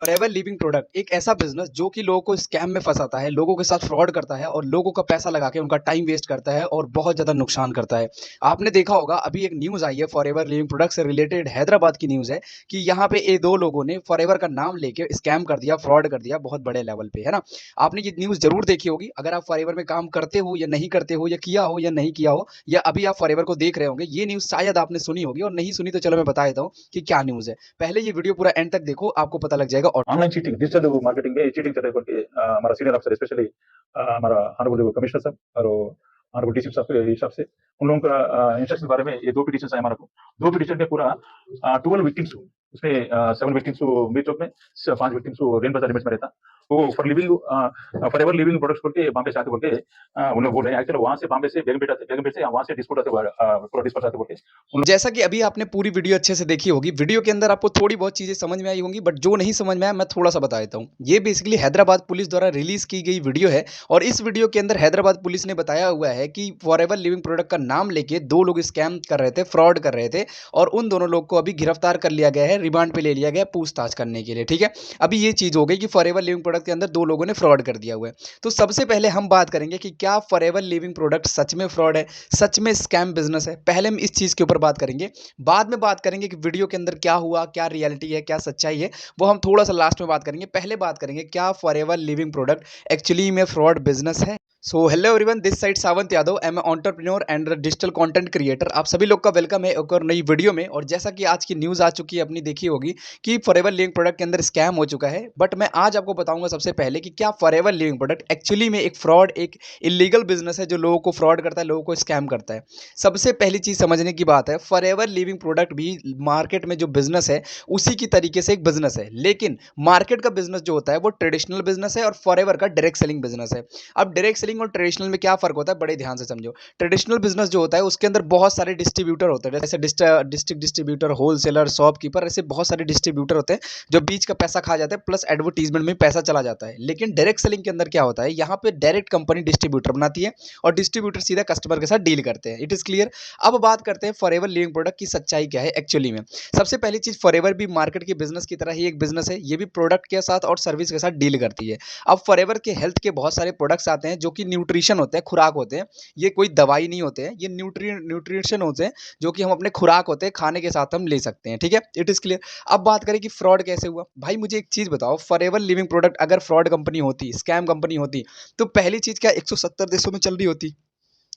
Forever living product एक ऐसा business जो कि लोगों को स्कैम में फंसाता है, लोगों के साथ फ्रॉड करता है और लोगों का पैसा लगा के उनका टाइम वेस्ट करता है और बहुत ज्यादा नुकसान करता है। आपने देखा होगा अभी एक न्यूज आई है फॉरएवर लिविंग प्रोडक्ट से रिलेटेड, हैदराबाद की न्यूज है कि यहाँ पे ये दो लोगों ने फॉरएवर का नाम लेके स्कैम कर दिया, फ्रॉड कर दिया बहुत बड़े लेवल पे, है ना। आपने ये न्यूज जरूर देखी होगी। अगर आप फॉरएवर में काम करते हो या नहीं करते हो, या किया हो या नहीं किया हो, या अभी आप फॉरएवर को देख रहे होंगे, ये न्यूज शायद आपने सुनी होगी, और नहीं सुनी तो चलो मैं बता देता हूँ कि क्या न्यूज है। पहले ये वीडियो पूरा एंड तक देखो, आपको पता लग जाएगा। और ऑनलाइन चीटिंग, डिजिटल मार्केटिंग में चीटिंग कर रहे करके हमारा सीनियर अफसर स्पेशली हमारा ऑनरेबल कमिश्नर साहब और ऑनरेबल डीसी साहब के हिसाब से उन लोगों का इंस्ट्रक्शन के बारे में ये दो पिटीशन आए हमारे को। दो पिटीशन में पूरा 12 विक्टिम्स, उसमें 7 विक्टिम्स मीर चौक में, 5 विक्टिम्स रेन बाजार लिमिट्स में रहता। वो फॉर एवर लिविंग प्रोडक्ट्स बोल के बॉम्बे से आते बोल के उन लोग बोल रहे हैं। एक्चुअली वहां से बॉम्बे से बेगमपेट से वहां से डिस्पोर्ट आते पूरा डिस्पोर्ट आते बोल के। जैसा कि अभी आपने पूरी वीडियो अच्छे से देखी होगी, वीडियो के अंदर आपको थोड़ी बहुत चीजें समझ में आई होंगी, बट जो नहीं समझ में आया मैं थोड़ा सा बता देता हूँ। ये बेसिकली हैदराबाद पुलिस द्वारा रिलीज की गई वीडियो है, और इस वीडियो के अंदर हैदराबाद पुलिस ने बताया हुआ है कि फॉरएवर लिविंग प्रोडक्ट का नाम लेके दो लोग स्कैम कर रहे थे, फ्रॉड कर रहे थे, और उन दोनों लोग को अभी गिरफ्तार कर लिया गया है, रिमांड पे ले लिया गया पूछताछ करने के लिए। ठीक है, अभी ये चीज हो गई कि फॉरएवर लिविंग प्रोडक्ट के अंदर दो लोगों ने फ्रॉड कर दिया हुआ है। तो सबसे पहले हम बात करेंगे कि क्या फॉरएवर लिविंग प्रोडक्ट सच में फ्रॉड है, सच में स्कैम बिजनेस है। पहले हम इस चीज के ऊपर बात करेंगे, बाद में बात करेंगे कि वीडियो के अंदर क्या हुआ, क्या रियलिटी है, क्या सच्चाई है, वो हम थोड़ा सा लास्ट में बात करेंगे। पहले बात करेंगे क्या फॉरएवर लिविंग प्रोडक्ट एक्चुअली में फ्रॉड बिजनेस है। So hello everyone, this side Sawant Yadav, I am entrepreneur and digital content creator. आप सभी लोग का वेलकम है एक और नई वीडियो में। और जैसा कि आज की न्यूज़ आ चुकी है, अपनी देखी होगी कि फॉरएवर लिविंग प्रोडक्ट के अंदर स्कैम हो चुका है, बट मैं आज आपको बताऊंगा सबसे पहले कि क्या फॉरएवर लिविंग प्रोडक्ट एक्चुअली में एक फ्रॉड, एक इलीगल बिजनेस है जो लोगों को फ्रॉड करता है, लोगों को स्कैम करता है। सबसे पहली चीज़ समझने की बात है, फॉरएवर लिविंग प्रोडक्ट भी मार्केट में जो बिजनेस है उसी की तरीके से एक बिजनेस है, लेकिन मार्केट का बिजनेस जो होता है वो ट्रेडिशनल बिजनेस है और फॉरएवर का डायरेक्ट सेलिंग बिजनेस है। अब डायरेक्ट सेलिंग और ट्रेडिशनल में क्या फर्क होता है, बड़े ध्यान से समझो। ट्रेडिशनल बिजनेस जो होता है उसके अंदर बहुत सारे डिस्ट्रीब्यूटर होते हैं, जैसे डिस्ट्रिक्ट डिस्ट्रीब्यूटर, होलसेलर, शॉपकीपर, ऐसे बहुत सारे डिस्ट्रीब्यूटर होते हैं जो बीच का पैसा खा जाते हैं, प्लस एडवर्टीजमेंट में पैसा चला जाता है। लेकिन डायरेक्ट सेलिंग के अंदर क्या होता है, यहाँ पे डायरेक्ट कंपनी डिस्ट्रीब्यूटर बनाती है और डिस्ट्रीब्यूटर सीधा कस्टमर के साथ डील करते हैं। It is clear. अब बात करते हैं फॉरएवर लिविंग प्रोडक्ट की सच्चाई क्या है एक्चुअली में। सबसे पहली चीज, फॉरएवर भी मार्केट के बिजनेस की तरह ही एक बिजनेस है, ये भी प्रोडक्ट के साथ और सर्विस के साथ डील करती है। अब फॉरएवर के हेल्थ के बहुत सारे प्रोडक्ट्स आते हैं जो कि न्यूट्रिशन होते हैं, खुराक होते हैं। ये कोई दवाई नहीं होते हैं, ये न्यूट्रिशन होते हैं जो कि हम अपने खुराक होते हैं, खाने के साथ हम ले सकते हैं। ठीक है, इट इज क्लियर। अब बात करें कि फ्रॉड कैसे हुआ। भाई मुझे एक चीज बताओ, फॉरएवर लिविंग प्रोडक्ट अगर फ्रॉड कंपनी होती, स्कैम कंपनी होती, तो पहली चीज क्या 170 देशों में चल रही होती?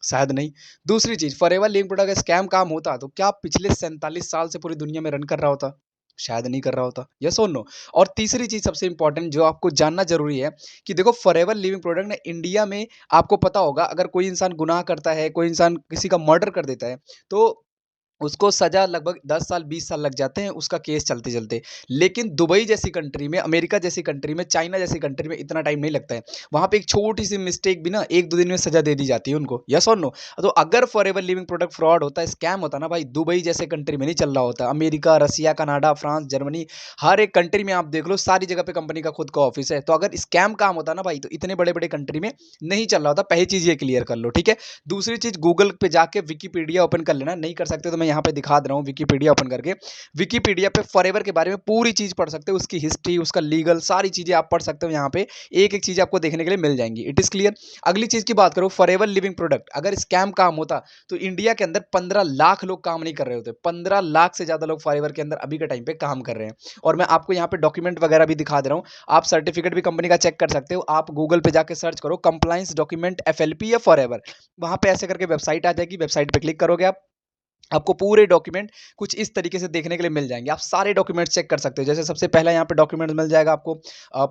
शायद नहीं। दूसरी चीज, फॉरएवर लिविंग प्रोडक्ट अगर स्कैम काम होता तो क्या पिछले 47 साल से पूरी दुनिया में रन कर रहा होता? शायद नहीं कर रहा होता। यस और नो। और तीसरी चीज सबसे इंपॉर्टेंट जो आपको जानना जरूरी है कि देखो, फॉरएवर लिविंग प्रोडक्ट ने इंडिया में, आपको पता होगा, अगर कोई इंसान गुनाह करता है, कोई इंसान किसी का मर्डर कर देता है, तो उसको सजा लगभग 10 साल 20 साल लग जाते हैं उसका केस चलते चलते। लेकिन दुबई जैसी कंट्री में, अमेरिका जैसी कंट्री में, चाइना जैसी कंट्री में इतना टाइम नहीं लगता है। वहां पे एक छोटी सी मिस्टेक भी ना 1-2 दिन में सजा दे दी जाती है उनको। यस और नो। तो अगर फॉरएवर लिविंग प्रोडक्ट फ्रॉड होता है, स्कैम होता ना भाई, दुबई जैसे कंट्री में नहीं चल रहा होता। अमेरिका, रसिया, कनाडा, फ्रांस, जर्मनी, हर एक कंट्री में आप देख लो, सारी जगह पे कंपनी का खुद का ऑफिस है। तो अगर स्कैम काम होता ना भाई, तो इतने बड़े बड़े कंट्री में नहीं चल रहा होता। पहली चीज ये क्लियर कर लो, ठीक है। दूसरी चीज, गूगल पे जाके विकीपीडिया ओपन कर लेना। नहीं कर सकते तो मैं यहाँ पे दिखा दे रहा हूँ, विकीपीडिया ओपन करके। विकीपीडिया पे फॉरएवर के बारे में पूरी चीज पढ़ सकते हो, उसकी हिस्ट्री, उसका लीगल, सारी चीजें आप पढ़ सकते हो। यहाँ पे एक एक चीज आपको देखने के लिए मिल जाएंगी। It is clear. अगली चीज की बात करो, फॉरएवर लिविंग प्रोडक्ट अगर स्कैम काम होता तो इंडिया के अंदर 15 लाख लोग काम नहीं कर रहे होते। 15 लाख से ज्यादा लोग फॉरएवर के अंदर अभी के टाइम पे काम कर रहे हैं। और मैं आपको यहाँ पे डॉक्यूमेंट वगैरह भी दिखा दे रहा हूँ। आप सर्टिफिकेट भी कंपनी का चेक कर सकते हो। आप गूगल पे जाके सर्च करो कंप्लायंस डॉक्यूमेंट एफएलपी या फॉरएवर, वहां पे ऐसे करके वेबसाइट आ जाएगी। वेबसाइट पे क्लिक करोगे आपको पूरे डॉक्यूमेंट कुछ इस तरीके से देखने के लिए मिल जाएंगे। आप सारे डॉक्यूमेंट्स चेक कर सकते हो। जैसे सबसे पहला यहाँ पे डॉक्यूमेंट मिल जाएगा आपको,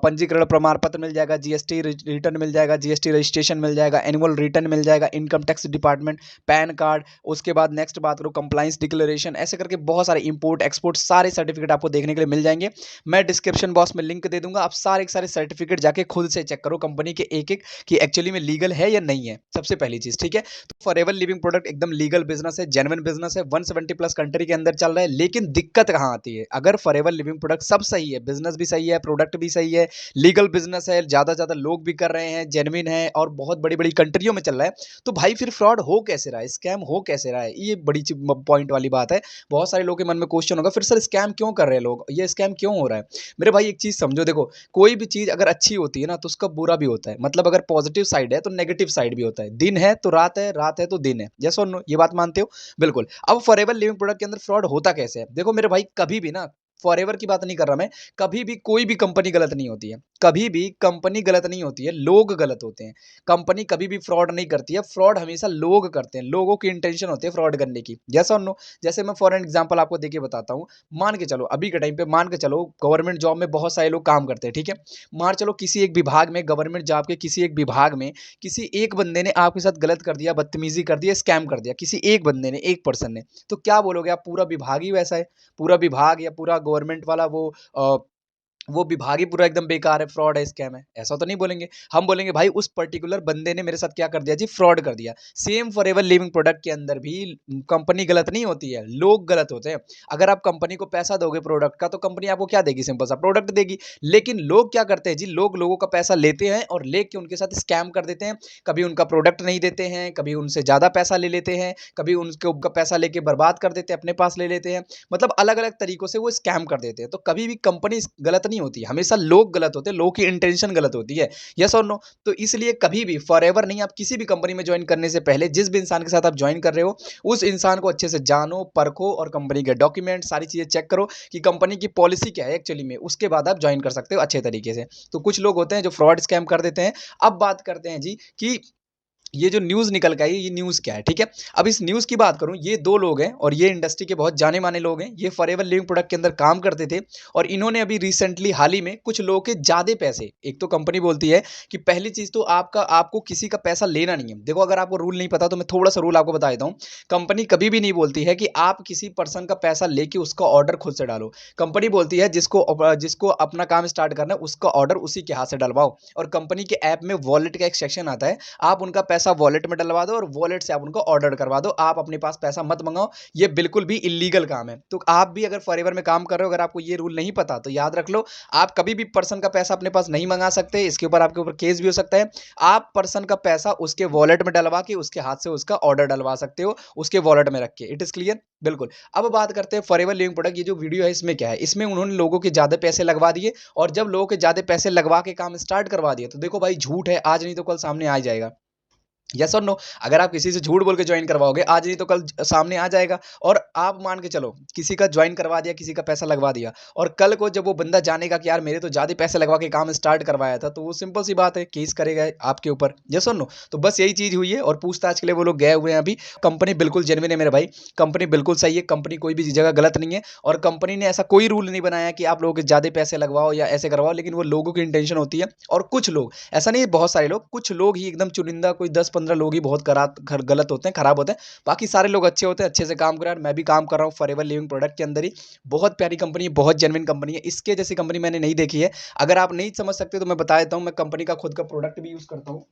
पंजीकरण प्रमाण पत्र मिल जाएगा, जीएसटी रिटर्न मिल जाएगा, जीएसटी रजिस्ट्रेशन मिल जाएगा, एनुअल रिटर्न मिल जाएगा, income tax department, pan card. उसके बाद नेक्स्ट बात करो कंप्लाइंस डिक्लेरेशन, ऐसे करके बहुत सारे इंपोर्ट एक्सपोर्ट सारे सर्टिफिकेट आपको देखने के लिए मिल जाएंगे। मैं डिस्क्रिप्शन बॉक्स में लिंक दे दूंगा, आप सारे के सारे सर्टिफिकेट जाके खुद से चेक करो कंपनी के एक एक कि एक्चुअली में लीगल है या नहीं है। सबसे पहली चीज, ठीक है। तो फॉरएवर लिविंग प्रोडक्ट एकदम लीगल बिजनेस है, जेन्युइन बिजनेस बिजनेस है, 170 प्लस कंट्री के अंदर चल रहा है। लेकिन दिक्कत कहाँ आती है, अगर फॉरएवर लिविंग प्रोडक्ट सब सही है, बिजनेस भी सही है, प्रोडक्ट भी सही है, लीगल बिजनेस है, ज़्यादा से ज़्यादा लोग भी कर रहे हैं, जेन्युइन है और बहुत बड़ी बड़ी कंट्रियों में चल रहा है, तो भाई फिर फ्रॉड हो कैसे रहा है, स्कैम हो कैसे रहा है? ये बड़ी पॉइंट वाली बात है। बहुत सारे लोगों के मन में क्वेश्चन होगा, फिर सर स्कैम क्यों कर रहे हैं लोग, ये स्कैम क्यों हो रहा है? मेरे भाई एक चीज़ समझो, देखो कोई भी चीज़ अगर अच्छी होती है ना तो उसका बुरा भी होता है, मतलब अगर पॉजिटिव साइड है तो नेगेटिव साइड भी होता है। दिन है तो रात है, रात है तो दिन है। यस और नो, ये बात मानते हो? बिल्कुल। अब फॉरएवर लिविंग प्रोडक्ट के अंदर फ्रॉड होता कैसे है? देखो मेरे भाई, कभी भी ना, फॉरएवर की बात नहीं कर रहा मैं, कभी भी कोई भी कंपनी गलत नहीं होती है, कभी भी कंपनी गलत नहीं होती है, लोग गलत होते हैं। कंपनी कभी भी फ्रॉड नहीं करती है, फ्रॉड हमेशा लोग करते हैं, लोगों की इंटेंशन होती है फ्रॉड करने की। यस और नो? जैसे मैं फॉर एन एग्जांपल आपको देके बताता हूँ। मान के चलो अभी के टाइम पे, मान के चलो गवर्नमेंट जॉब में बहुत सारे लोग काम करते हैं, ठीक है? मान चलो किसी एक विभाग में, गवर्नमेंट जॉब के किसी एक विभाग में किसी एक बंदे ने आपके साथ गलत कर दिया, बदतमीजी कर दिया, स्कैम कर दिया, किसी एक बंदे ने, एक पर्सन ने, तो क्या बोलोगे आप? पूरा विभाग ही वैसा है, पूरा विभाग या पूरा गवर्नमेंट वाला अ, वो विभाग ही पूरा एकदम बेकार है, फ्रॉड है, स्कैम है, ऐसा तो नहीं बोलेंगे। हम बोलेंगे भाई उस पर्टिकुलर बंदे ने मेरे साथ क्या कर दिया जी, फ्रॉड कर दिया। सेम फॉरएवर लिविंग प्रोडक्ट के अंदर भी कंपनी गलत नहीं होती है, लोग गलत होते हैं। अगर आप कंपनी को पैसा दोगे प्रोडक्ट का, तो कंपनी आपको क्या देगी? सिंपल सा प्रोडक्ट देगी। लेकिन लोग क्या करते हैं जी, लोग लोगों का पैसा लेते हैं और लेके उनके साथ स्कैम कर देते हैं। कभी उनका प्रोडक्ट नहीं देते हैं, कभी उनसे ज़्यादा पैसा ले लेते हैं, कभी उनका पैसा लेके बर्बाद कर देते हैं, अपने पास ले लेते हैं। मतलब अलग अलग तरीकों से वो स्कैम कर देते हैं। तो कभी भी कंपनी गलत नहीं होती, हमेशा लोग गलत होते हैं, लोगों की इंटेंशन गलत होती है। यस और नो? तो इसलिए कभी भी फॉरएवर नहीं, आप किसी भी कंपनी में ज्वाइन करने से पहले जिस भी इंसान के साथ आप ज्वाइन कर रहे हो, उस इंसान को अच्छे से जानो, परखो और कंपनी के डॉक्यूमेंट सारी चीजें चेक करो कि कंपनी की पॉलिसी क्या है एक्चुअली में, उसके बाद आप ज्वाइन कर सकते हो अच्छे तरीके से। तो कुछ लोग होते हैं जो फ्रॉड स्कैम कर देते हैं। अब बात करते हैं जी कि ये जो न्यूज़ निकल के आई है, ये न्यूज़ क्या है, ठीक है? अब इस न्यूज़ की बात करूँ, ये 2 लोग हैं और ये इंडस्ट्री के बहुत जाने-माने लोग हैं। ये फॉरएवर लिविंग प्रोडक्ट के अंदर काम करते थे और इन्होंने अभी रिसेंटली हाल ही में कुछ लोगों के ज़्यादा पैसे, एक तो कंपनी बोलती है कि पहली चीज़ तो आपको किसी का पैसा लेना नहीं है। देखो अगर आपको रूल नहीं पता तो मैं थोड़ा-सा रूल आपको बता देता हूँ। कंपनी कभी भी नहीं बोलती है कि आप किसी पर्सन का पैसा लेके उसका ऑर्डर खुद से डालो। कंपनी बोलती है जिसको अपना काम स्टार्ट करना है, उसका ऑर्डर उसी के हाथ से डलवाओ। और कंपनी के ऐप में वॉलेट का एक सेक्शन आता है, आप उनका पैसा वॉलेट में डलवा दो और वॉलेट से आप उनको ऑर्डर करवा दो। आप अपने पास पैसा मत मंगाओ, ये बिल्कुल भी इलीगल काम है। तो आप भी अगर फॉरएवर में काम कर रहे हो, अगर आपको ये रूल नहीं पता तो याद रख लो, आप कभी भी पर्सन का पैसा अपने पास नहीं मंगा सकते। इसके ऊपर आपके ऊपर केस भी हो सकता है। आप पर्सन का पैसा उसके वॉलेट में डलवा के उसके हाथ से उसका ऑर्डर डलवा सकते हो, उसके वॉलेट में रख के। It is clear? बिल्कुल। अब बात करते हैं फॉरएवर लिविंग प्रोडक्ट। ये जो वीडियो है इसमें क्या है, इसमें उन्होंने लोगों के ज्यादा पैसे लगवा दिए और जब लोगों के ज्यादा पैसे लगवा के काम स्टार्ट करवा दिया तो देखो भाई, झूठ है, आज नहीं तो कल सामने आ जाएगा। यस और नो? अगर आप किसी से झूठ बोल के ज्वाइन करवाओगे, आज नहीं तो कल सामने आ जाएगा। और आप मान के चलो किसी का ज्वाइन करवा दिया, किसी का पैसा लगवा दिया और कल को जब वो बंदा जानेगा कि यार मेरे तो ज्यादा पैसे लगवा के काम स्टार्ट करवाया था, तो वो सिंपल सी बात है, केस करेगा आपके ऊपर। यस और नो? तो बस यही चीज हुई है और पूछताछ के लिए वो लोग गए हुए हैं अभी। कंपनी बिल्कुल जेन्युइन है मेरे भाई, कंपनी बिल्कुल सही है, कंपनी कोई भी जगह गलत नहीं है और कंपनी ने ऐसा कोई रूल नहीं बनाया कि आप लोगों के ज्यादा पैसे लगवाओ या ऐसे करवाओ। लेकिन वो लोगों की इंटेंशन होती है और कुछ लोग, ऐसा नहीं है बहुत सारे लोग, कुछ लोग ही एकदम चुनिंदा, कोई 10-15 लोग ही बहुत गलत होते हैं, खराब होते हैं। बाकी सारे लोग अच्छे होते हैं, अच्छे से काम कर रहे हैं। मैं भी काम कर रहा हूँ फॉरएवर लिविंग प्रोडक्ट के अंदर ही। बहुत प्यारी कंपनी है, बहुत जेन्युइन कंपनी है, इसके जैसी कंपनी मैंने नहीं देखी है। अगर आप नहीं समझ सकते तो मैं बता देता हूँ, मैं कंपनी का खुद का प्रोडक्ट भी यूज करता हूँ।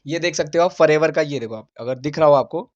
ये देख सकते हो आप फॉरएवर का, ये देखो आप, अगर दिख रहा हो आपको,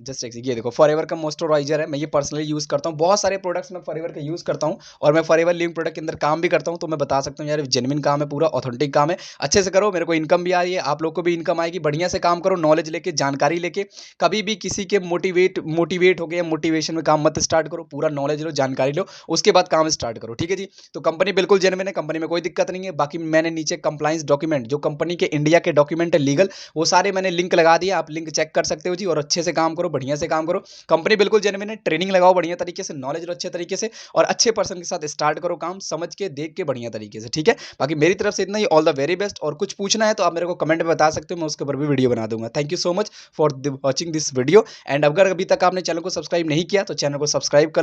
जस्ट एक ये देखो फॉरएवर का मॉइस्चराइजर है, मैं ये पर्सनली यूज़ करता हूँ। बहुत सारे प्रोडक्ट्स मैं फॉरएवर के यूज़ करता हूँ और मैं फॉरएवर लिविंग प्रोडक्ट के अंदर काम भी करता हूँ। तो मैं बता सकता हूँ यार, जेन्युइन काम है, पूरा ऑथेंटिक काम है। अच्छे से करो, मेरे को इनकम भी आ रही है, आप लोग को भी इनकम आएगी। बढ़िया से काम करो, नॉलेज लेके, जानकारी लेके। कभी भी किसी के मोटिवेट हो गया, मोटिवेशन में काम मत स्टार्ट करो। पूरा नॉलेज लो, जानकारी लो, उसके बाद काम स्टार्ट करो, ठीक है जी? तो कंपनी बिल्कुल जेन्युइन है, कंपनी में कोई दिक्कत नहीं है। बाकी मैंने नीचे कंप्लाइंस डॉक्यूमेंट, जो कंपनी के इंडिया के डॉक्यूमेंट है लीगल, वो सारे मैंने लिंक लगा दिए, आप लिंक चेक कर सकते हो जी। और अच्छे से काम करो, बढ़िया से काम करो। कंपनी बिल्कुल जेन्युइन है। ट्रेनिंग लगाओ बढ़िया तरीके से, नॉलेज लो अच्छे तरीके से और अच्छे पर्सन के साथ स्टार्ट करो काम, समझ के, देख के, बढ़िया तरीके से, ठीक है? बाकी मेरी तरफ से इतना ही। All the very best. और कुछ पूछना है तो आप मेरे को कमेंट में बता सकते हो, मैं उसके ऊपर भी वीडियो बना दूंगा। Thank you so much for watching this video. And अगर अभी तक आपने चैनल को सब्सक्राइब नहीं किया तो चैनल को सब्सक्राइब कर लो।